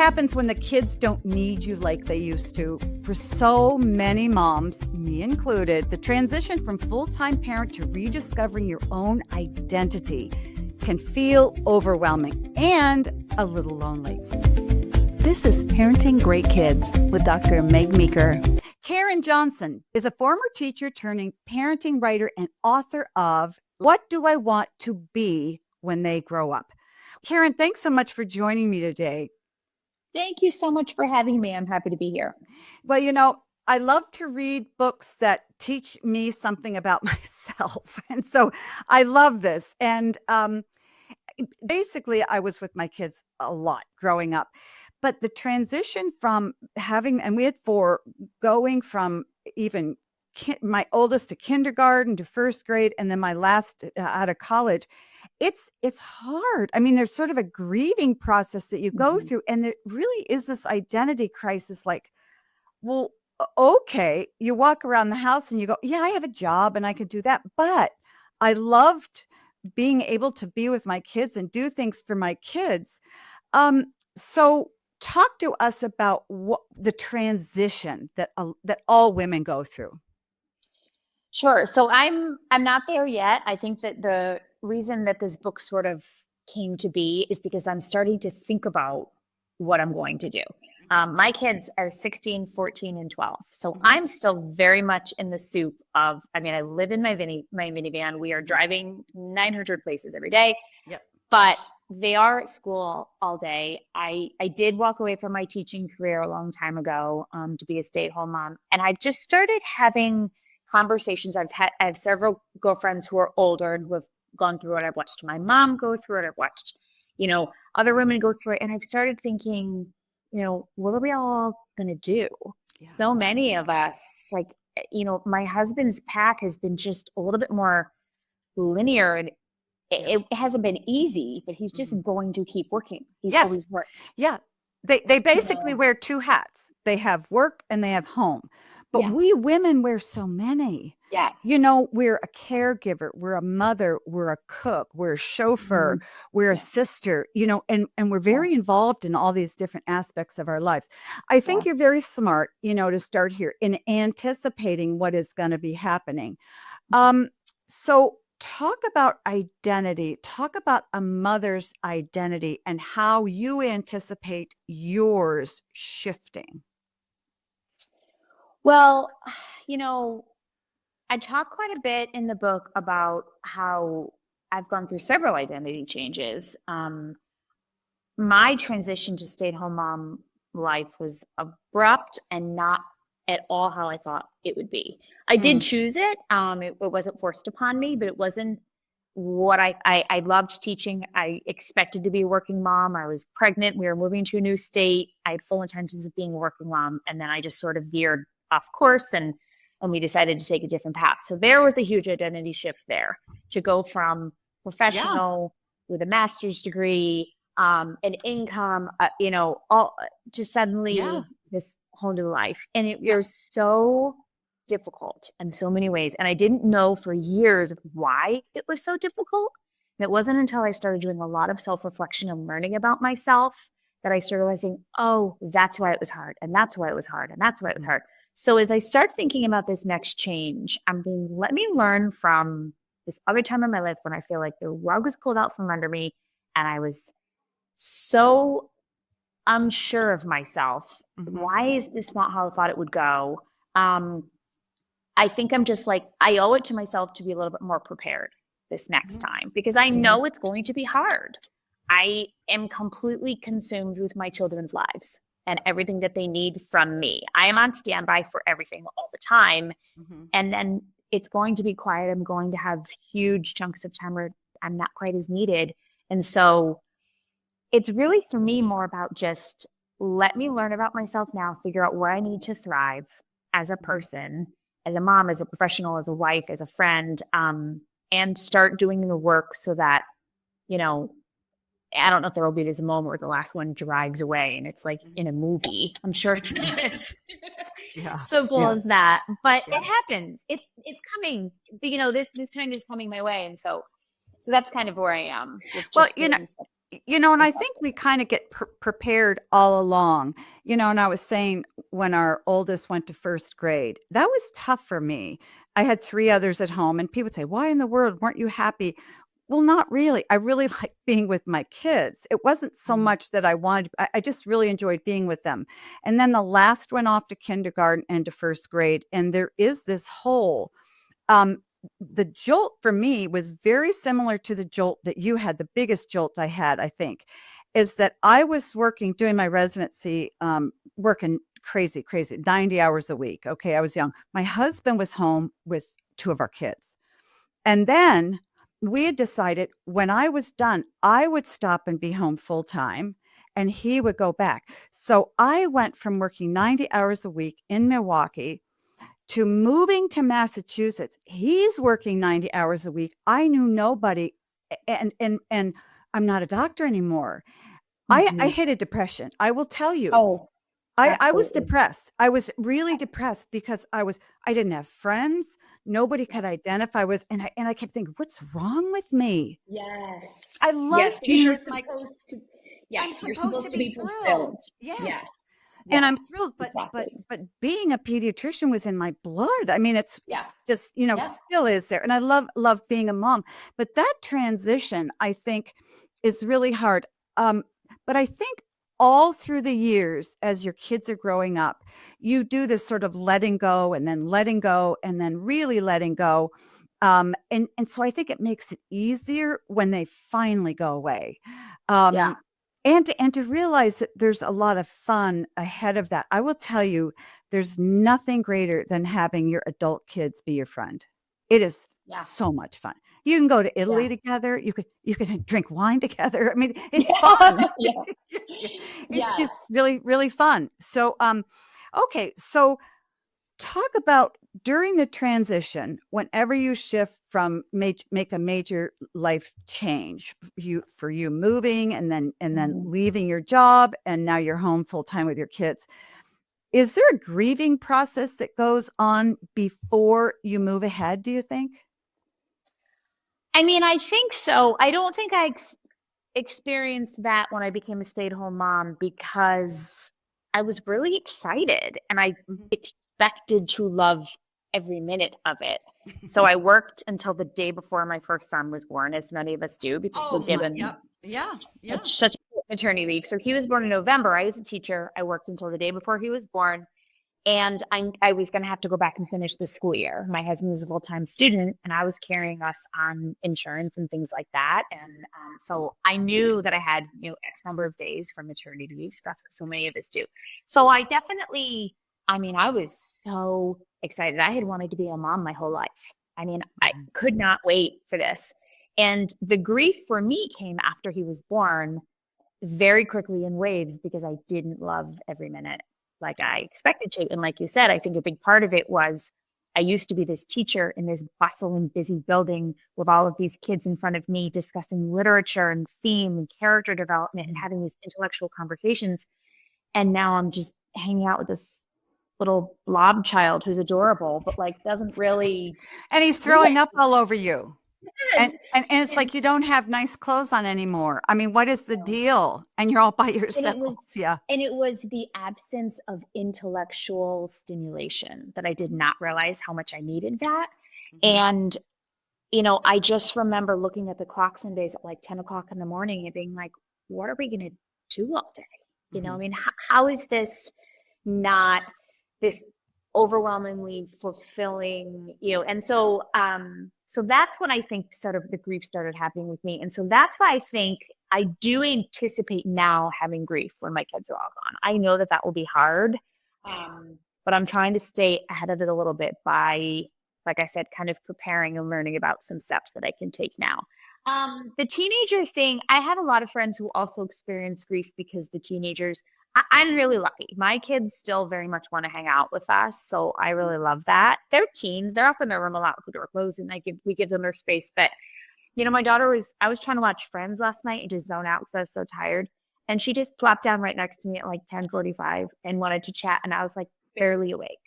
happens when the kids don't need you like they used to? For so many moms, me included, the transition from full-time parent to rediscovering your own identity can feel overwhelming and a little lonely. This is Parenting Great Kids with Dr. Meg Meeker. Karen Johnson is a former teacher turning parenting writer and author of What Do I Want to Be When They Grow Up? Karen, thanks so much for joining me today. Thank you so much for having me. I'm happy to be here. Well, I love to read books that teach me something about myself. And so I love this. And basically, I was with my kids a lot growing up. But the transition from having, and we had 4, going from even my oldest to kindergarten to first grade, and then my last out of college, it's hard. I mean, there's sort of a grieving process that you go through, and there really is this identity crisis. Like, well, okay, you walk around the house and you go, yeah, I have a job and I could do that, but I loved being able to be with my kids and do things for my kids. So talk to us about what the transition that all women go through. Sure. So I'm not there yet. I think that the reason that this book sort of came to be is because I'm starting to think about what I'm going to do. My kids are 16, 14, and 12. So I'm still very much in the soup of, I live in my minivan. We are driving 900 places every day. Yep. But they are at school all day. I did walk away from my teaching career a long time ago to be a stay-at-home mom. And I just started having conversations. I have several girlfriends who are older and who have gone through it. I've watched my mom go through it. I've watched, other women go through it. And I've started thinking, what are we all going to do? Yeah. So many of us, my husband's path has been just a little bit more linear, and it hasn't been easy, but he's just going to keep working. He's always worked. Yeah. They basically wear 2 hats. They have work and they have home. But we women wear so many. Yes. We're a caregiver, we're a mother, we're a cook, we're a chauffeur, we're a sister, and we're very involved in all these different aspects of our lives. I think you're very smart, to start here in anticipating what is going to be happening. So talk about identity, talk about a mother's identity and how you anticipate yours shifting. Well, I talk quite a bit in the book about how I've gone through several identity changes. My transition to stay-at-home mom life was abrupt and not at all how I thought it would be. I did choose it. It wasn't forced upon me, but it wasn't what I loved teaching. I expected to be a working mom. I was pregnant. We were moving to a new state. I had full intentions of being a working mom. And then I just sort of veered off course and we decided to take a different path. So there was a huge identity shift there to go from professional with a master's degree, an income, all just suddenly this whole new life. And it was so difficult in so many ways. And I didn't know for years why it was so difficult. And it wasn't until I started doing a lot of self-reflection and learning about myself that I started realizing, oh, that's why it was hard. And that's why it was hard. And that's why it was hard. So as I start thinking about this next change, I'm being, let me learn from this other time in my life when I feel like the rug was pulled out from under me and I was so unsure of myself. Why is this not how I thought it would go? I think I'm just I owe it to myself to be a little bit more prepared this next time because I know it's going to be hard. I am completely consumed with my children's lives and everything that they need from me. I am on standby for everything all the time. And then it's going to be quiet. I'm going to have huge chunks of time where I'm not quite as needed. And so it's really for me more about just let me learn about myself now, figure out where I need to thrive as a person, as a mom, as a professional, as a wife, as a friend, and start doing the work so that, I don't know if there will be this moment where the last one drives away and it's like in a movie. I'm sure it's simple as that, but it happens. It's coming. This time is coming my way, and so that's kind of where I am. Well, And I think we kind of get prepared all along, and I was saying when our oldest went to first grade, that was tough for me. I had three others at home, and people would say, why in the world weren't you happy? Well, not really. I really like being with my kids. It wasn't so much that I wanted, I just really enjoyed being with them. And then the last went off to kindergarten and to first grade. And there is this hole. Um, the jolt for me was very similar to the jolt that you had. The biggest jolt I had, I think, is that I was doing my residency, working crazy, 90 hours a week. Okay. I was young. My husband was home with two of our kids. And then we had decided when I was done, I would stop and be home full time and he would go back. So I went from working 90 hours a week in Milwaukee to moving to Massachusetts. He's working 90 hours a week. I knew nobody, and I'm not a doctor anymore. I hit a depression. I will tell you. Oh, I was absolutely. depressed. I was really depressed because I didn't have friends. Nobody could identify and I kept thinking, what's wrong with me? Yes. I love Yes, because being you're with my supposed to, I'm yes, you're supposed to supposed to be be thrilled. fulfilled. Yes. Yes. And Yes. I'm thrilled, but Exactly. but being a pediatrician was in my blood. I mean, it's Yeah. just, it Yeah. still is there. And I love being a mom. But that transition, I think, is really hard. But I think all through the years, as your kids are growing up, you do this sort of letting go and then letting go and then really letting go. And so I think it makes it easier when they finally go away. Yeah. Um, and to realize that there's a lot of fun ahead of that. I will tell you, there's nothing greater than having your adult kids be your friend. It is Yeah. so much fun. You can go to Italy Yeah. together. You can drink wine together. I mean, it's fun. Yeah. It's Yes. just really, really fun. So, okay. So talk about during the transition, whenever you shift from make a major life change, for you moving and then Mhm. leaving your job and now you're home full time with your kids. Is there a grieving process that goes on before you move ahead, do you think? I mean, I think so. I don't think I experienced that when I became a stay-at-home mom because I was really excited and I Mhm. expected to love every minute of it. So I worked until the day before my first son was born, as many of us do, because we're Oh my, given yep. Yeah. Yeah. such maternity leave. So he was born in November. I was a teacher. I worked until the day before he was born. And I was going to have to go back and finish the school year. My husband was a full time student, and I was carrying us on insurance and things like that. And so I knew that I had, X number of days for maternity leave. So that's what so many of us do. So I definitely, I mean, I was so excited. I had wanted to be a mom my whole life. I mean, I Mhm. could not wait for this. And the grief for me came after he was born very quickly in waves because I didn't love every minute like Yeah. I expected to. And like you said, I think a big part of it was I used to be this teacher in this bustling, busy building with all of these kids in front of me discussing literature and theme and character development and having these intellectual conversations. And now I'm just hanging out with this little blob child who's adorable, but like doesn't really And he's do throwing up all over you. it. And it's And, like you don't have nice clothes on anymore. I mean, what is the deal? And you're all by and it yourself. was Yeah. and it was the absence of intellectual stimulation that I did not realize how much I needed that. Mhm. And I just remember looking at the clock some days at like 10 o'clock in the morning and being like, what are we going to do all day? I Mhm. mean, how is this not this overwhelmingly fulfilling, and so that's when I think sort of the grief started happening with me. And so that's why I think I do anticipate now having grief when my kids are all gone. I know that that will be hard. But I'm trying to stay ahead of it a little bit by, like I said, kind of preparing and learning about some steps that I can take now. The teenager thing, I have a lot of friends who also experience grief because the teenagers, I'm really lucky. My kids still very much want to hang out with us. So I really love that. They're teens. They're off in their room a lot with the door closed and we give them their space. But, I was trying to watch Friends last night and just zone out because I was so tired. And she just plopped down right next to me at like 10:45 and wanted to chat. And I was like barely awake.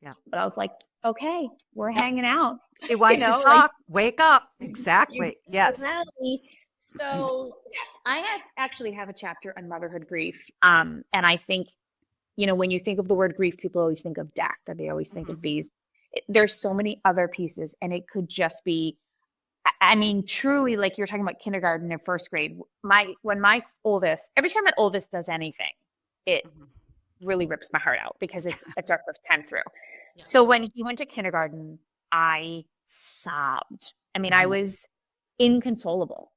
Yeah. But I was like, okay, we're Yep. hanging out, She wants to like talk. Wake up. your Exactly. Yes. personality. So yes, actually have a chapter on motherhood grief. And I think, when you think of the word grief, people always think of death, or they always think Mhm, of these. There's so many other pieces, and it could just be, I mean, truly, like you're talking about kindergarten and first grade. When my oldest, every time that oldest does anything, it mhm. really rips my heart out because it's our first time through. Yeah. So when he went to kindergarten, I sobbed. I mean, I Mhm. was inconsolable.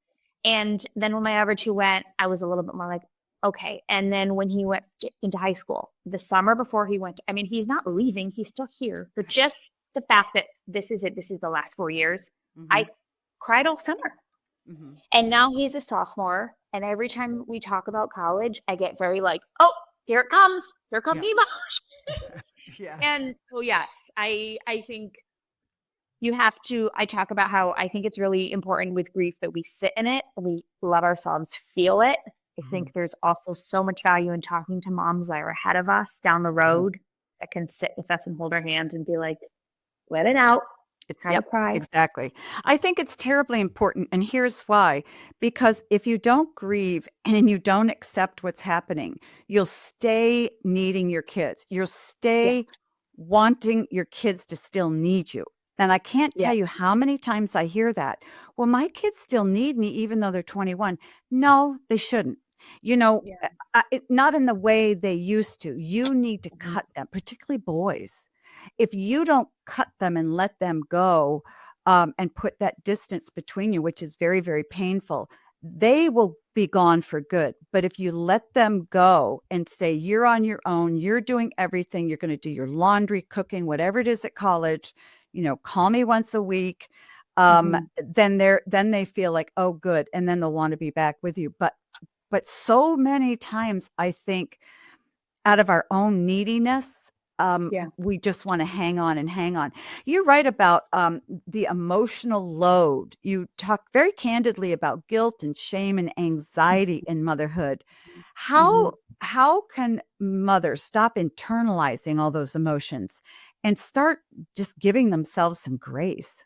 And then when my other two went, I was a little bit more like, okay. And then when he went into high school, the summer before he went, I mean, he's not leaving, he's still here. But just the fact that this is it, this is the last 4 years, I Mhm, cried all summer. mhm. And now he's a sophomore. And every time we talk about college, I get very like, oh, here it comes. Here comes Yeah. the emotions. Yeah. And so, yes, I think I talk about how I think it's really important with grief that we sit in it, we let ourselves feel it. I Mhm, think there's also so much value in talking to moms that are ahead of us down the mhm. road that can sit with us and hold our hands and be like, let it out, have a Yep, cry. exactly. I think it's terribly important, and here's why. Because if you don't grieve and you don't accept what's happening, you'll stay needing your kids. You'll Yeah, stay wanting your kids to still need you. And I can't yeah, tell you how many times I hear that. Well, my kids still need me even though they're 21. No, they shouldn't. yeah. Not in the way they used to. You need to Mhm, cut them, particularly boys. If you don't cut them and let them go, and put that distance between you, which is very, very painful, they will be gone for good. But if you let them go and say, you're on your own, you're doing everything, you're going to do your laundry, cooking, whatever it is at college, call me once a week. mhm. Then they feel like, oh, good. And then they'll want to be back with you. But so many times I think out of our own neediness, Yeah. we just want to hang on and hang on. You're right about the emotional load. You talk very candidly about guilt and shame and anxiety in motherhood. How Mhm. how can mothers stop internalizing all those emotions and start just giving themselves some grace?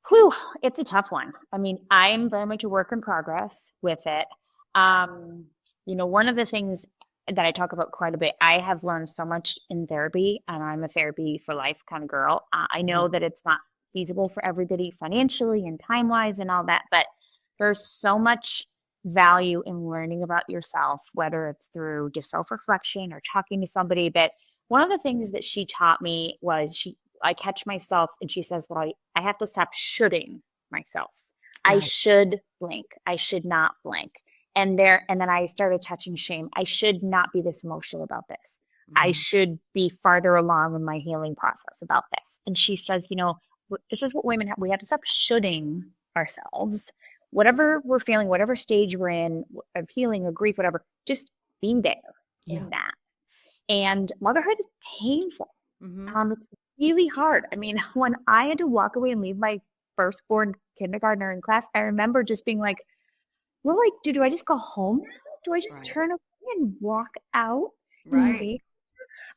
Whew, it's a tough one. I mean, I'm very much a work in progress with it. Um, one of the things that I talk about quite a bit, I have learned so much in therapy, and I'm a therapy for life kind of girl. I Mhm, know that it's not feasible for everybody financially and time wise and all that, but there's so much value in learning about yourself, whether it's through just self reflection or talking to somebody. But one of the things that she taught me was I catch myself and she says that I have to stop shoulding myself. I right. should blink. I should not blink. And then I started touching shame. I should not be this emotional about this. I Mhm, should be farther along in my healing process about this. And she says, this is what women have. We have to stop shoulding ourselves. Whatever we're feeling, whatever stage we're in of healing or grief, whatever, just being there yeah. in that. And motherhood is painful. Mhm, It's really hard. I mean, when I had to walk away and leave my firstborn kindergartner in class, I remember just being like, well, like, do I just go home now? Do I just right. turn away and walk out and Right. leave?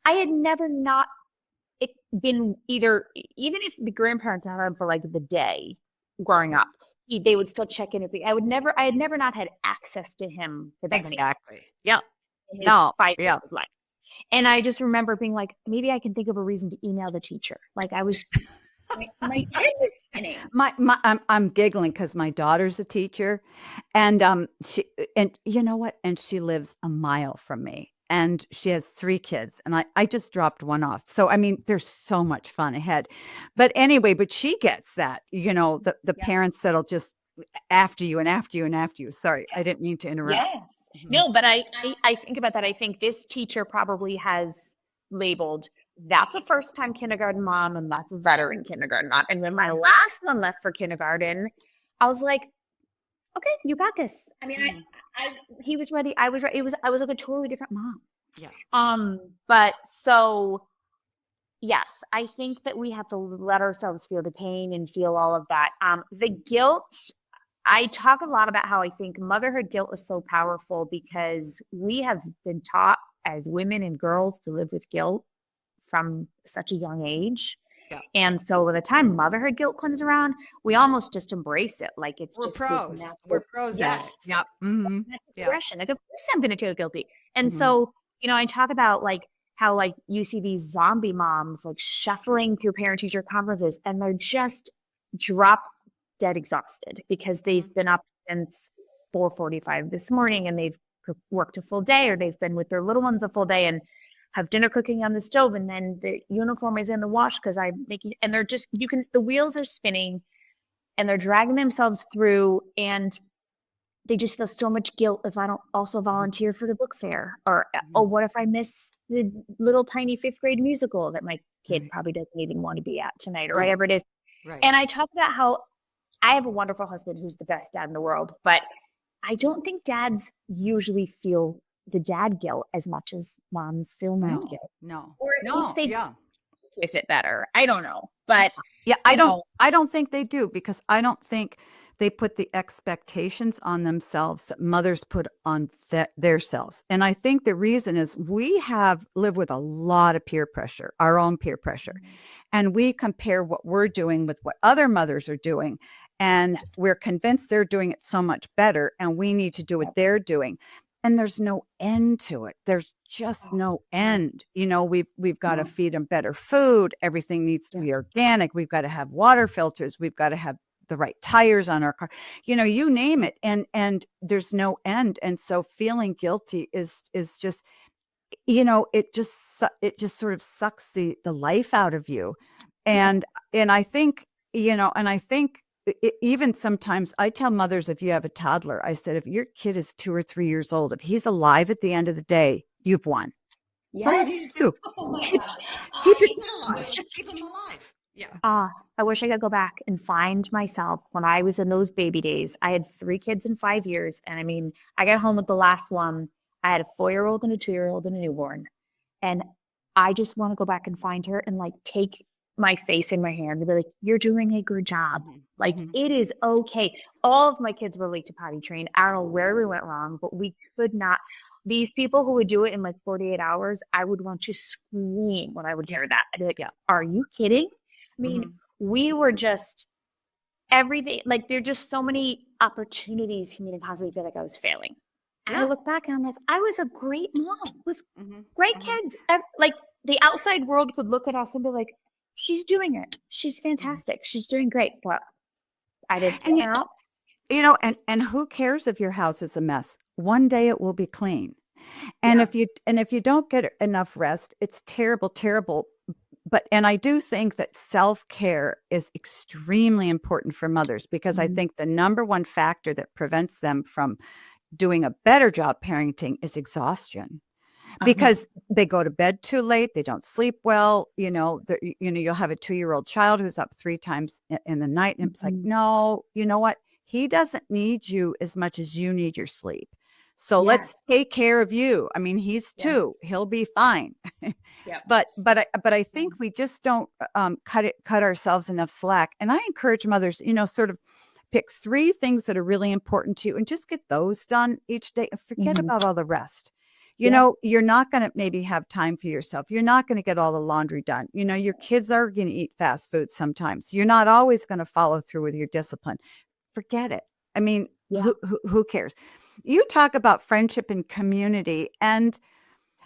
I had never not it been either, even if the grandparents had him for like the day growing up, they would still check in with me. I had never not had access to him for that many Exactly. Yeah. in his No. 5 years Yeah. of life. And I just remember being like, maybe I can think of a reason to email the teacher. Like my head was spinning. I'm giggling because my daughter's a teacher, and, and you know what? And she lives a mile from me, and she has 3 kids, and I just dropped 1 off. So, I mean, there's so much fun ahead. But anyway, but she gets that, the Yeah. parents that'll just after you and after you and after you. Sorry, I didn't mean to interrupt. Yeah. Mhm. No, but I think about that. I think this teacher probably has labeled that's a first time kindergarten mom and that's a veteran kindergarten mom. And when my last one left for kindergarten, I was like, okay, you got this. I mean, Mhm. I he was ready. I was ready. I was like a totally different mom. Yeah. But so yes, I think that we have to let ourselves feel the pain and feel all of that. The guilt, I talk a lot about how I think motherhood guilt is so powerful because we have been taught as women and girls to live with guilt from such a young age. Yeah. And so by the time motherhood guilt comes around, we almost just embrace it. Like it's We're just this pros. We're natural, pros at it. yes, Yep. Mhm. natural Yeah. progression. Like, of course I'm going to feel guilty. And Mhm. so, I talk about like how like you see these zombie moms like shuffling through parent teacher conferences and they're just drop dead exhausted because Mhm. they've been up since 4:45 this morning and they've worked a full day or they've been with their little ones a full day and have dinner cooking on the stove and then the uniform is in the wash because I'm making and they're just the wheels are spinning and they're dragging themselves through and they just feel so much guilt if I don't also Mhm. volunteer for the book fair or oh, Mhm. what if I miss the little tiny fifth grade musical that my kid Right. probably doesn't even want to be at tonight or Right. whatever it is. Right. And I talk about how I have a wonderful husband who's the best dad in the world, but I don't think dads usually feel the dad guilt as much as moms feel mom No. guilt, No. or at least No. they Yeah. with it better. I don't know, but Yeah, you know, I don't think they do because I don't think they put the expectations on themselves that mothers put on their selves. And I think the reason is we have lived with a lot of peer pressure, our own peer pressure. And we compare what we're doing with what other mothers are doing. And yes, we're convinced they're doing it so much better and we need to do what yep. they're doing. And there's no end to it. There's just Oh, no no, end. We've got to no, feed them better food. Everything needs to yeah, be organic. We've got to have water filters. We've got to have the right tires on our car. You name yeah, it. And there's no end. And so feeling guilty is just it just sort of sucks the life out of you. yeah. And I think, even sometimes I tell mothers, if you have a toddler, I said, if your kid is 2 or 3 years old, if he's alive at the end of the day, you've won. That's all you need to Yes. do. Oh my Keep gosh. keep your I kid alive. wish Just keep him alive. Yeah. I wish I could go back and find myself when I was in those baby days. I had 3 kids in 5 years. And I mean, I got home with the last one. I had a 4-year-old and a 2-year-old and a newborn. And I just want to go back and find her and like take my face in my hand and be like, you're doing a good job. Mhm. Like Mhm. it is okay. All of my kids were late to potty train. I don't know where we went wrong, but we could not. These people who would do it in like 48 hours, I would want to scream when I would Yeah. hear that. I'd be like, Yeah. are you kidding? I mean, Mhm. we were just everything. Like there are just so many opportunities for me to constantly feel like I was failing. I Yeah. look back and I'm like, I was a great mom with Mhm. great Mhm. kids. Like the outside world could look at us and be like, she's doing it. She's Mhm. fantastic. She's doing great. But I didn't And pan out. and who cares if your house is a mess? One day it will be clean. And Yeah. if you don't get enough rest, it's terrible, terrible. And I do think that self-care is extremely important for mothers because I Mhm. think the number one factor that prevents them from doing a better job parenting is exhaustion. Uh-huh. Because they go to bed too late, they don't sleep well, you'll have a 2-year-old child who's up 3 times in the night, and it's like, Mhm. "No, you know what? He doesn't need you as much as you need your sleep. So Yes. let's take care of you." I mean, he's Yeah. 2, he'll be fine. Yep. But I Yeah. think we just don't, cut ourselves enough slack, and I encourage mothers, sort of pick 3 things that are really important to you and just get those done each day and forget Mhm. about all the rest. Yeah. You're not gonna maybe have time for yourself. You're not gonna get all the laundry done. Your kids are gonna eat fast food sometimes. You're not always gonna follow through with your discipline. Forget it. I mean, Yeah. who cares? You talk about friendship and community, and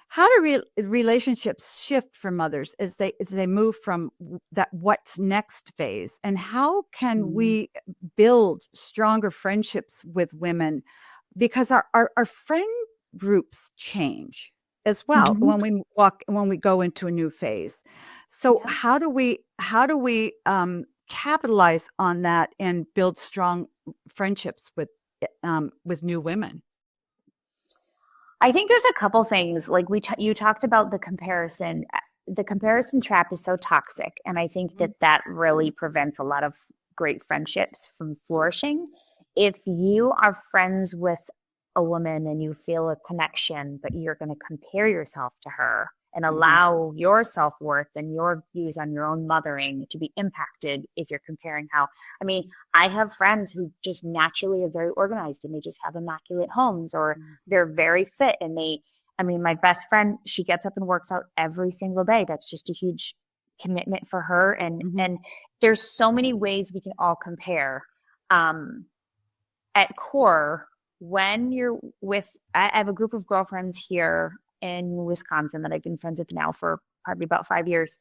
how do relationships shift for mothers as they move from that what's next phase? And how can Mhm. we build stronger friendships with women because our friend groups change as well Mhm. when we go into a new phase. So Yeah. how do we capitalize on that and build strong friendships with new women? I think there's a couple things like you talked about the comparison. The comparison trap is so toxic, and I think Mhm. that really prevents a lot of great friendships from flourishing. If you are friends with a woman and you feel a connection, but you're going to compare yourself to her and Mhm. allow your self worth and your views on your own mothering to be impacted if you're comparing how. I mean, I have friends who just naturally are very organized and they just have immaculate homes or Mhm. they're very fit and I mean, my best friend, she gets up and works out every single day. That's just a huge commitment for her. And Mhm. and there's so many ways we can all compare. At core, when you're with, I have a group of girlfriends here in Wisconsin that I've been friends with now for probably about 5 years.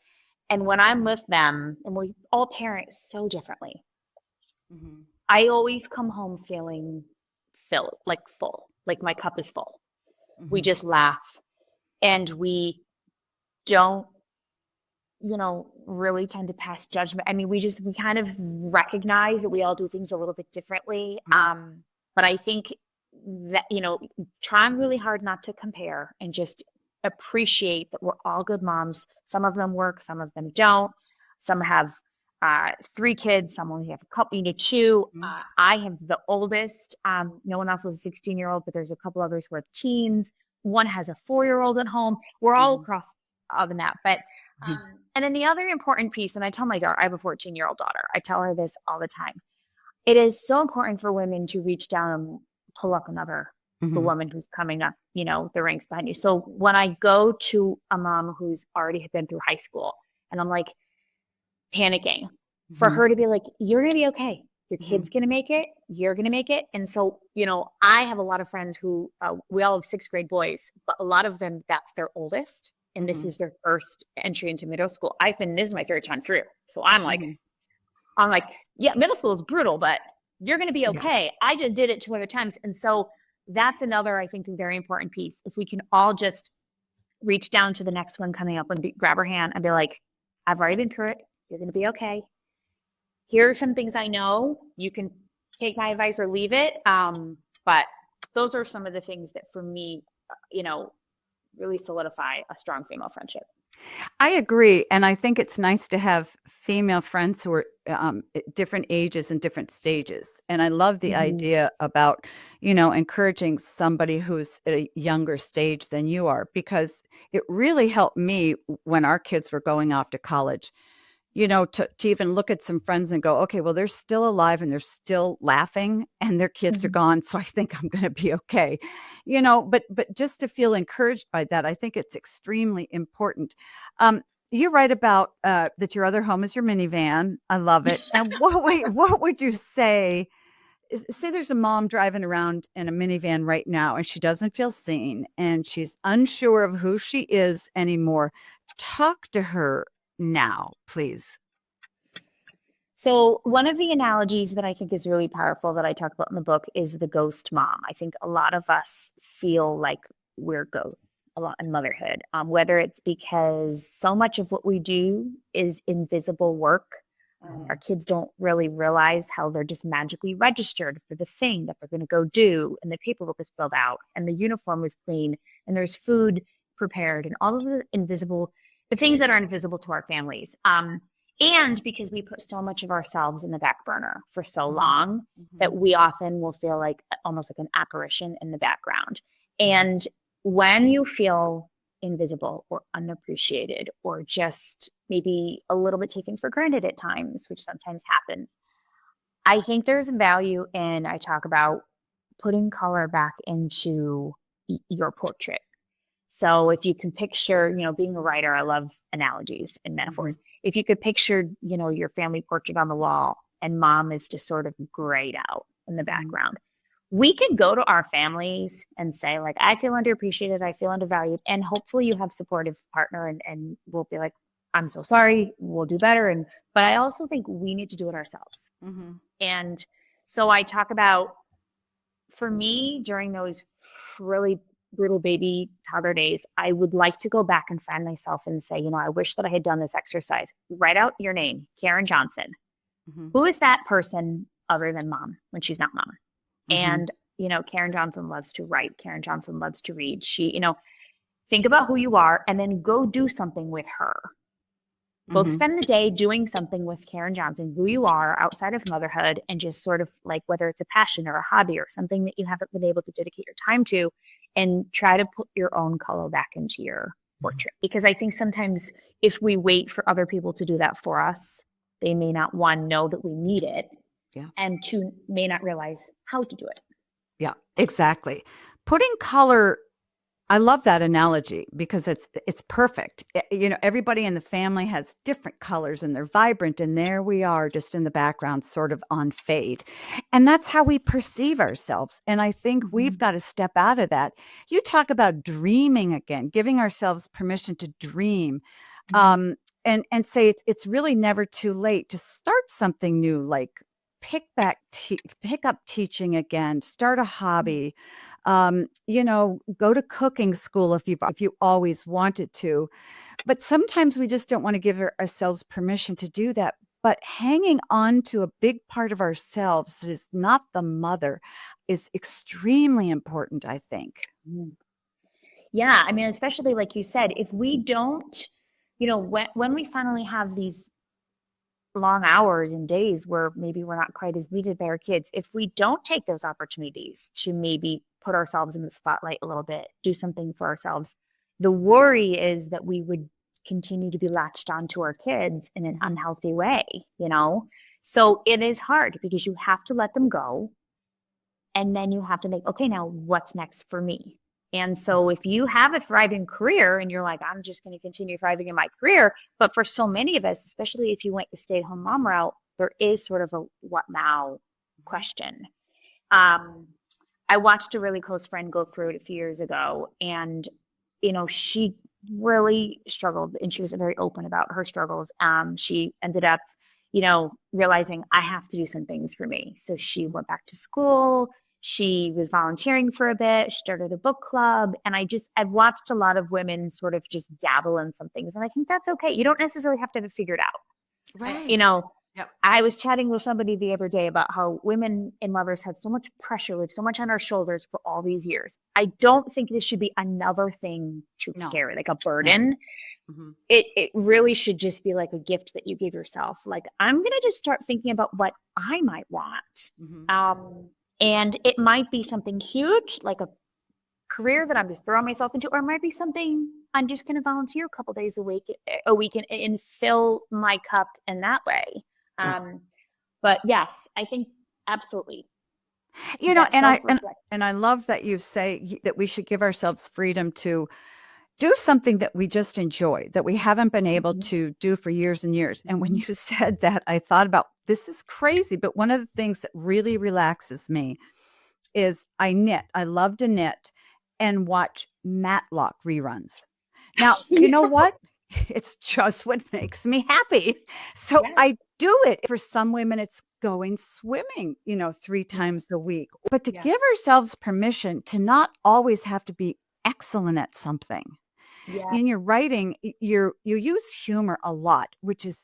And when I'm with them, and we all parent so differently, Mhm. I always come home feeling full, like my cup is full. We Mhm. just laugh and we don't, really tend to pass judgment. I mean, we kind of recognize that we all do things a little bit differently. Mhm. But I think that, trying really hard not to compare and just appreciate that we're all good moms. Some of them work, some of them don't. Some have 3 kids, some only have a couple, two. Mhm. I have the oldest. No one else is a 16-year-old, but there's a couple others who are teens. One has a 4-year-old at home. We're all Mhm. across all the map. But Mhm. and then the other important piece, and I tell my daughter, I have a 14-year-old daughter. I tell her this all the time. It is so important for women to reach down and pull up the Mhm. woman who's coming up, the ranks behind you. So when I go to a mom who's already been through high school and I'm like panicking, for Mhm. her to be like, you're going to be okay. Your Mhm. kid's going to make it. You're going to make it. And so, I have a lot of friends who, we all have 6th grade boys, but a lot of them, that's their oldest. And this Mhm. is their first entry into middle school. This is my third time through. So I'm like, yeah, middle school is brutal, but you're going to be Yeah. okay. I just did it 2 other times. And so that's another, I think, very important piece. If we can all just reach down to the next one coming up and grab her hand and be like, I've already been through it. You're going to be okay. Here are some things I know. You can take my advice or leave it. But those are some of the things that for me, really solidify a strong female friendship. I agree, and I think it's nice to have female friends who are, at different ages and different stages, and I love the Mhm. idea about, encouraging somebody who's at a younger stage than you are, because it really helped me when our kids were going off to college. To even look at some friends and go, okay, well, they're still alive and they're still laughing and their kids are Mhm. gone. So I think I'm going to be okay. But just to feel encouraged by that, I think it's extremely important. You're right about that your other home is your minivan. I love it. Now, what would you say? Say there's a mom driving around in a minivan right now and she doesn't feel seen and she's unsure of who she is anymore. Talk to her now, please. So, one of the analogies that I think is really powerful that I talk about in the book is the ghost mom. I think a lot of us feel like we're ghosts a lot in motherhood, whether it's because so much of what we do is invisible work. Our Mhm. kids don't really realize how they're just magically registered for the thing that they're going to go do, and the paperwork is filled out, and the uniform is clean, and there's food prepared, and all of the things that are invisible to our families. And because we put so much of ourselves in the back burner for so Mhm. long that Mhm. we often will feel like almost like an apparition in the background. Mhm. And when you feel invisible or unappreciated or just maybe a little bit taken for granted at times, which sometimes happens, I think there's value in, I talk about putting color back into your portrait. So if you can picture, being a writer, I love analogies and Mhm. metaphors. If you could picture, your family portrait on the wall and mom is just sort of grayed out in the Mhm. background, we could go to our families and say, like, I feel underappreciated, I feel undervalued. And hopefully you have supportive partner and we'll be like, I'm so sorry, we'll do better. But I also think we need to do it ourselves. Mhm. And so I talk about, for me, during those really brutal baby toddler days, I would like to go back and find myself and say, I wish that I had done this exercise. Write out your name, Karen Johnson. Mhm. Who is that person other than mom when she's not mom? Mhm. And, Karen Johnson loves to write. Karen Johnson loves to read. Think about who you are and then go do something with her. Go Mhm. spend the day doing something with Karen Johnson, who you are outside of motherhood, and just sort of like whether it's a passion or a hobby or something that you haven't been able to dedicate your time to, and try to put your own color back into your portrait. Because I think sometimes if we wait for other people to do that for us, they may not, one, know that we need it, Yeah. and two, may not realize how to do it. Yeah, exactly. Putting color I love that analogy because it's perfect. You know, everybody in the family has different colors and they're vibrant, and there we are just in the background, sort of on fade. And that's how we perceive ourselves. And I think we've Mhm. got to step out of that. You talk about dreaming again, giving ourselves permission to dream. Mhm. Um, and say it's really never too late to start something new, like pick up teaching again, start a hobby, you know, go to cooking school if you always wanted to. But sometimes we just don't want to give ourselves permission to do that. But hanging on to a big part of ourselves that is not the mother is extremely important, I think. Mhm. Yeah, I mean, especially like you said, if we don't, when we finally have these long hours and days where maybe we're not quite as needed by our kids, if we don't take those opportunities to maybe put ourselves in the spotlight a little bit, do something for ourselves, the worry is that we would continue to be latched onto our kids in an unhealthy way, you know? So it is hard because you have to let them go. And then you have to make, okay, now what's next for me? And so if you have a thriving career and you're like, I'm just going to continue thriving in my career, but for so many of us, especially if you went the stay-at-home mom route, there is sort of a what now question. Um, I watched a really close friend go through it a few years ago, and she really struggled, and she was very open about her struggles. She ended up, realizing I have to do some things for me. So she went back to school. She was volunteering for a bit. She started a book club, and I've watched a lot of women sort of just dabble in some things, and I think that's okay. You don't necessarily have to have it figured out. You Right. know, Yep. I was chatting with somebody the other day about how women and mothers have so much pressure, we have so much on our shoulders for all these years. I don't think this should be another thing to No, carry, like a no. burden. Mhm. It really should just be like a gift that you give yourself. Like, I'm going to just start thinking about what I might want. Mhm. Um, and it might be something huge, like a career that I'm just throwing myself into, or it might be something I'm just going to volunteer a couple days a week and fill my cup in that way. Yeah. Um, but yes, I think absolutely You know, that self-reflect. and I love that you say that we should give ourselves freedom to do something that we just enjoy, that we haven't been able Mhm, to do for years and years. And when mhm, you said that, I thought about this is crazy, but one of the things that really relaxes me is I knit. I love to knit and watch Matlock reruns. Now, you know what? It's just what makes me happy. So yeah. I do it. For some women, it's going swimming, you know, 3 Yeah. times a week. But to Yeah. give ourselves permission to not always have to be excellent at something. Yeah. In your writing, you use humor a lot, which is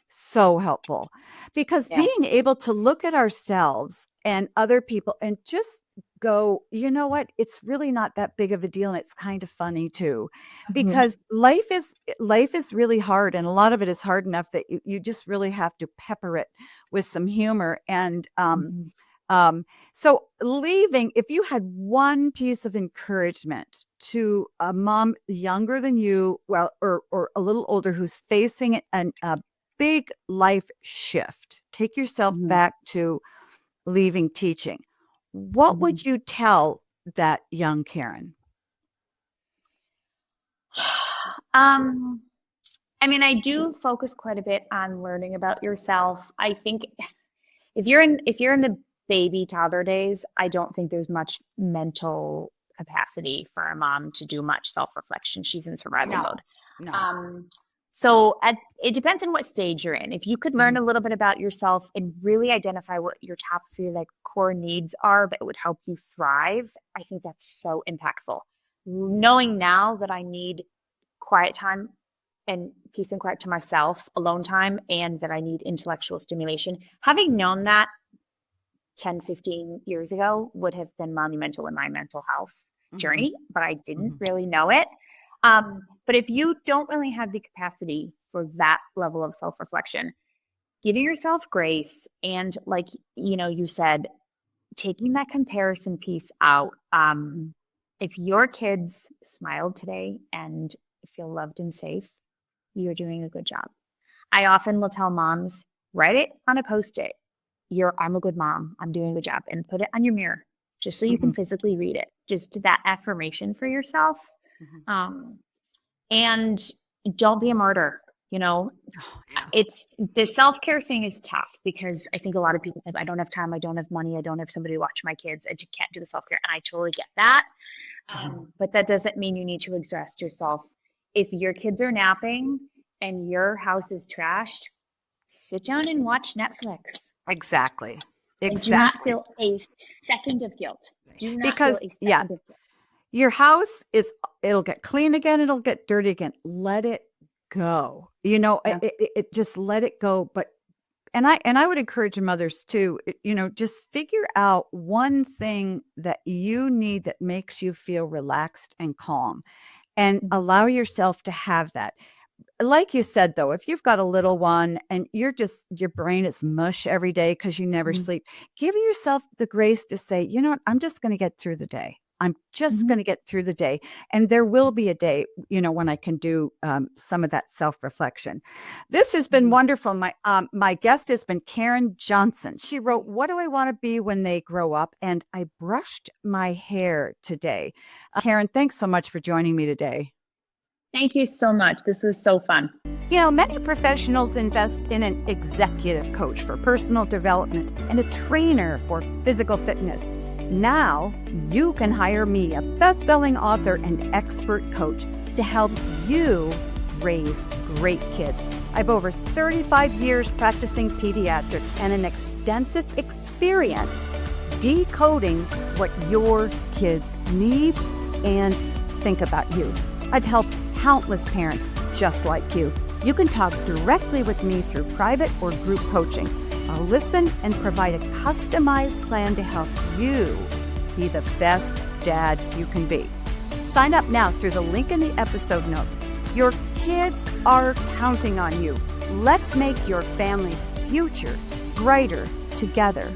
so helpful because Yeah. being able to look at ourselves and other people and just go, you know what? It's really not that big of a deal and it's kind of funny too. Mhm, Because life is really hard and a lot of it is hard enough that you just really have to pepper it with some humor and mhm. um, so leaving, if you had one piece of encouragement to a mom younger than you, well, or a little older who's facing a big life shift, take yourself Mhm, back to leaving teaching. What mhm. would you tell that young Karen? Um, I mean, I do focus quite a bit on learning about yourself. I think if you're in the baby toddler days, I don't think there's much mental capacity for a mom to do much self-reflection. She's in survival No, mode. no. Um, it depends on what stage you're in. If you could learn Mhm. a little bit about yourself and really identify what your top three like core needs are that would help you thrive, I think that's so impactful. Knowing now that I need quiet time and peace and quiet to myself, alone time, and that I need intellectual stimulation. Having known that 10, 15 years ago would have been monumental in my mental health Mhm. journey, but I didn't Mhm. really know it. But if you don't really have the capacity for that level of self reflection, giving yourself grace and, like, you said, taking that comparison piece out. If your kids smiled today and feel loved and safe, you're doing a good job. I often will tell moms, write it on a post-it. I'm a good mom. I'm doing a good job, and put it on your mirror. just so you can physically read it. Just that affirmation for yourself. And don't be a martyr. It's the self-care thing is tough because I think a lot of people think I don't have time, I don't have money, I don't have somebody to watch my kids, I just can't do the self-care. And I totally get that. But that doesn't mean you need to exhaust yourself. If your kids are napping and your house is trashed, sit down and watch Netflix. Exactly. And do not feel a second of guilt. Do not feel a second of guilt. Your house it'll get clean again, it'll get dirty again. Let it go. It just let it go. But and I would encourage mothers too, just figure out one thing that you need that makes you feel relaxed and calm, and allow yourself to have that. Like you said, though, if you've got a little one and your brain is mush every day because you never sleep, give yourself the grace to say, you know what, I'm just going to get through the day. I'm just going to get through the day. And there will be a day, when I can do some of that self-reflection. This has been wonderful. My guest has been Karen Johnson. She wrote, "What do I want to be when they grow up?" And I brushed my hair today. Karen, thanks so much for joining me today. Thank you so much. This was so fun. Many professionals invest in an executive coach for personal development and a trainer for physical fitness. Now you can hire me, a best-selling author and expert coach, to help you raise great kids. I have over 35 years practicing pediatrics and an extensive experience decoding what your kids need and think about you. I've helped countless parents just like you. You can talk directly with me through private or group coaching. I'll listen and provide a customized plan to help you be the best dad you can be. Sign up now through the link in the episode notes. Your kids are counting on you. Let's make your family's future brighter together.